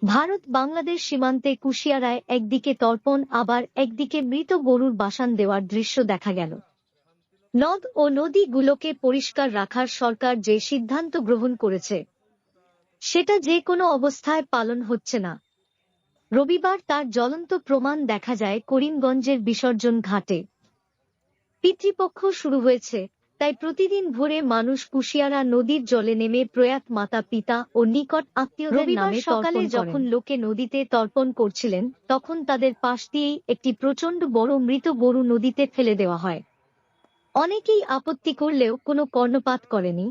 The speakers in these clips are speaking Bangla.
ভারত বাংলাদেশ সীমান্তে কুশিয়ারায় একদিকে তর্পণ আবার একদিকে মৃত গরুর বাসান দেওয়ার দৃশ্য দেখা গেল। নদ ও নদীগুলোকে পরিষ্কার রাখার সরকার যে সিদ্ধান্ত গ্রহণ করেছে সেটা যে কোনো অবস্থায় পালন হচ্ছে না। রবিবার তার জ্বলন্ত প্রমাণ দেখা যায় করিমগঞ্জের বিসর্জন ঘাটে। পিতৃপক্ষ শুরু হয়েছে, তাই প্রতিদিন ভোরে মানুষ কুশিয়ারা নদীর জলে নেমে প্রয়াত মাতা পিতা ও নিকট আত্মীয়দের নামে সকালে যখন লোকে নদীতে তর্পণ করছিলেন তখন তাদের পাশ দিয়েই একটি প্রচণ্ড বড় মৃত গরু নদীতে ফেলে দেওয়া হয়। অনেকেই আপত্তি করলেও কোনো কর্ণপাত করেনি।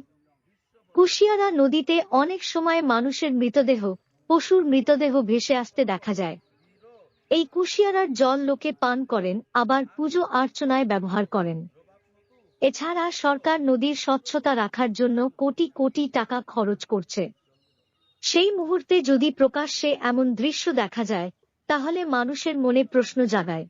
কুশিয়ারা নদীতে অনেক সময় মানুষের মৃতদেহ, পশুর মৃতদেহ ভেসে আসতে দেখা যায়। এই কুশিয়ারার জল লোকে পান করেন, আবার পুজো অর্চনায় ব্যবহার করেন। এছাড়া সরকার নদীর স্বচ্ছতা রাখার জন্য কোটি কোটি টাকা খরচ করছে। সেই মুহূর্তে যদি প্রকাশ্যে এমন দৃশ্য দেখা যায় তাহলে মানুষের মনে প্রশ্ন জাগায়।